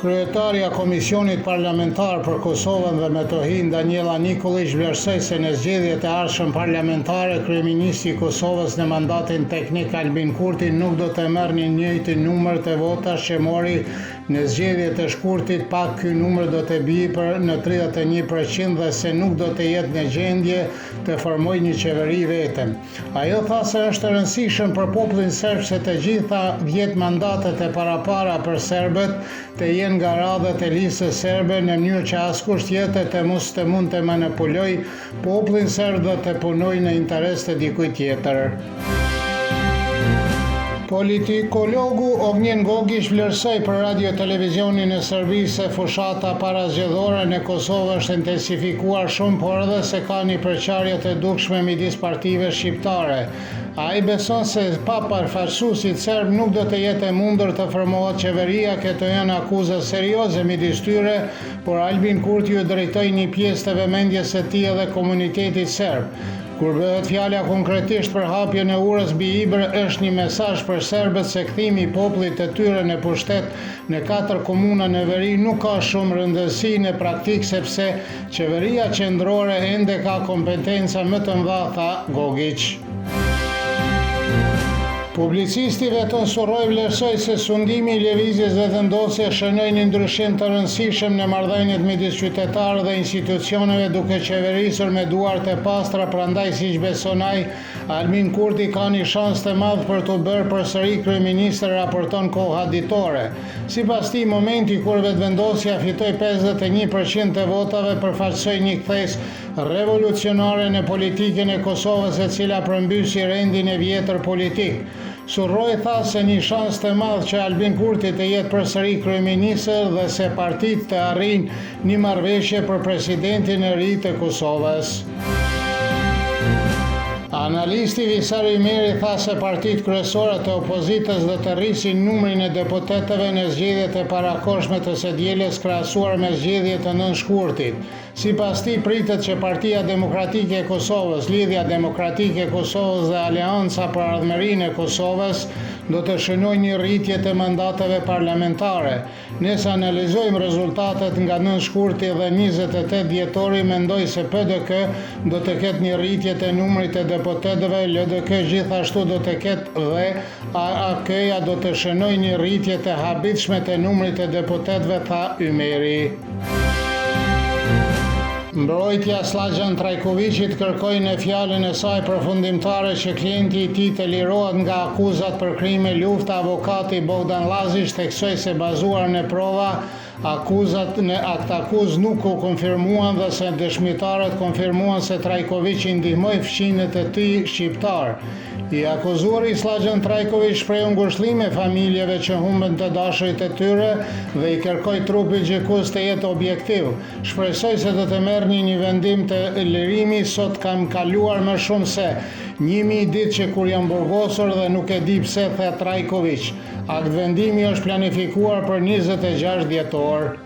Kryetarja Komisionit Parlamentar për Kosovën dhe Metohin, Daniela Nikolić, vlerësoi se në zgjedhjet e ardhshme parlamentare, kryeministri i Kosovës në mandatin teknik Albin Kurti nuk do të merrë një njëjtin numër të votash që mori në zgjedhjet e shkurtit, pak ky numër do të bijë në 31% dhe se nuk do të jetë në gjendje të formojë një qeveri vetëm. Ajo tha se është e rëndësishme për popullin serb se të gjitha 10 mandatet e parapara për serbët të jenë nga radhët e listës serbe në mënyrë që askush tjetër të mos të mund të manipulojë popullin serb dhe të punojë në interes të dikujt tjetër. Politikologu Ognjen Gogić vlerësoi për radio televizionin e Serbisë se fushata parazgjedhore në Kosovë është intensifikuar shumë, por edhe se ka një përqarje të dukshme midis partive shqiptare. Ai beson se pa përfaqësuesit serb nuk do të jetë e mundur të formohet qeveria, këto janë akuza serioze midis tyre, por Albin Kurti u drejtoi një pjesë të vëmendjes së tij edhe komunitetit serb. Kur bëhet fjala konkretisht për hapjen e urës mbi Ibër, është një mesazh për serbët se kthimi i popullit të tyre në pushtet në 4 komuna në veri nuk ka shumë rëndësi në praktik, sepse qeveria qendrore ende ka kompetenca më të mëdha, tha Gogić. Publicisti Veton Surroj vlerësoi se sundimi i lëvizjes dhe vendosjes shënoi një ndryshim të rëndësishëm në marrëdhëniet midis qytetarëve dhe institucioneve, duke qeverisur me duar të pastra, prandaj siç beson ai, Albin Kurti ka një shans të madh për të bërë përsëri kryeminist, raporton Koha Ditore. Sipas tij, momenti kur vetëvendosja fitoi 51% të votave përfaqësoi një kthesë revolucionare në politikën e Kosovës, e cila përmbysi rendin e vjetër politik. Surroj tha se një shans të madh që Albin Kurti të jetë përsëri kryeminist dhe se partitë të arrijnë një marrëveshje për presidentin e ri të Kosovës. Analisti Visar Ymeri tha se partitë kryesore të opozitës do të rrisin numrin e deputetëve në zgjedhjet e parakohshme të së dielës krahasuar me zgjedhjet e 9 shkurtit. Sipas tij, pritet që Partia Demokratike e Kosovës, Lidhja Demokratike e Kosovës dhe Aleanca për Ardhmërinë e Kosovës do të shënojnë një rritje të mandateve parlamentare. Nëse analizojmë rezultatet nga 9 shkurti dhe 28 dhjetori, mendoj se PDK do të ketë një rritje të numrit të deputetëve, LDK gjithashtu do të ketë dhe AK-ja do të shënojë një rritje të habitshme të numrit të deputetëve, tha Ymeri. Mbrojtja Slaxhan Trajkovićit kërkoi në fjalën e saj përfundimtare që klienti i tij të lirohet nga akuzat për krime lufte. Avokati Bogdan Lazić theksoi se bazuar në prova, akuzat në aktakuz nuk u konfirmuan dhe se dëshmitarët konfirmuan se Trajković i ndihmoi fqinjet e tij shqiptar. I akuzuari Slaxhan Trajković shpreh ngushëllime familjeve që humbën të dashurit e tyre dhe i kërkoi trupit gjykues të jetë objektiv. Shpresoj se do të merrni një vendim të lirimi. Sot kam kaluar më shumë se 1000 ditë që kur jam burgosur dhe nuk e di pse, tha Trajković. Aktvendimi është planifikuar për 26 dhjetor.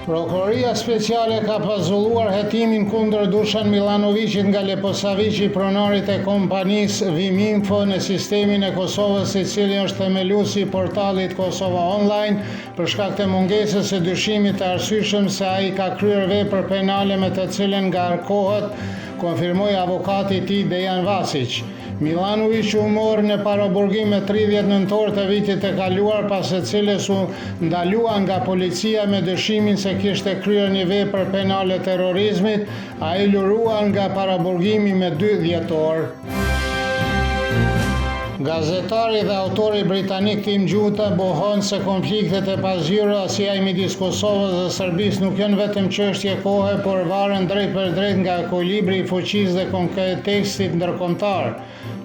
Prokuroria speciale ka pazulluar hetimin kundër Dušan Milanovićit nga Leposavići, pronarit e kompanisë Viminfo në sistemin e Kosovës, i cili është themeluesi i portalit Kosova Online, për shkak të mungesës së dyshimit të arsyeshëm se ai ka kryer vepër penale me të cilën ngarkohet, konfirmoi avokati i tij Dejan Vasić. Milanović u mor në paraburgim me 30 nëntor të vitit të kaluar, pas së cilës u ndalua nga policia me dëshimin se kishte kryer një vepër penale terrorizmit. Ai lirua nga paraburgimi me 2 dhjetor. Gazetari dhe autori britanik Tim Gjuta pohon se konfliktet e pasgjyra si ai midis Kosovës dhe Serbisë nuk janë vetëm çështje kohe, por varen drejt për drejt nga ekuilibri i fuqisë dhe kontekstit ndërkombëtar.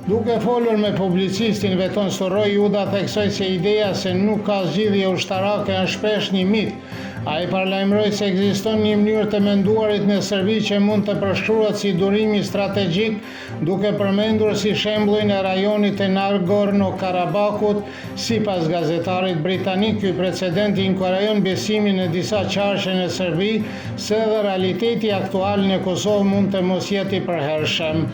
Duke folur me publicistin Veton Surroj, Juda theksoi se ideja se nuk ka zgjidhje ushtarake është shpesh një mit. Ai paralajmëroi se ekziston një mënyrë të menduarit në Serbi që mund të përshkruhet si durimi strategjik, duke përmendur si shembullin e rajonit të Nagorno-Karabakut. Sipas gazetarit britanik, ky precedent inkurajon besimin në disa qarqe në Serbi se edhe realiteti aktual në Kosovë mund të mos jetë i përhershëm.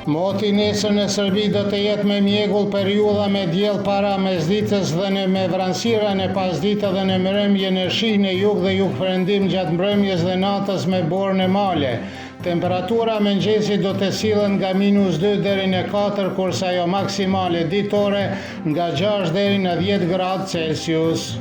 Moti nesër në Serbi do të jetë me mjegull periudha me diell para mesditës dhe me vranësira në pasditë dhe në mbrëmje në shi në jug dhe jugperëndim gjatë mbrëmjes dhe natës me borë në male. Temperatura mëngjesit do të sillen nga -2 deri në 4, kurse ajo maksimale ditore nga 6 deri në 10 gradë Celsius.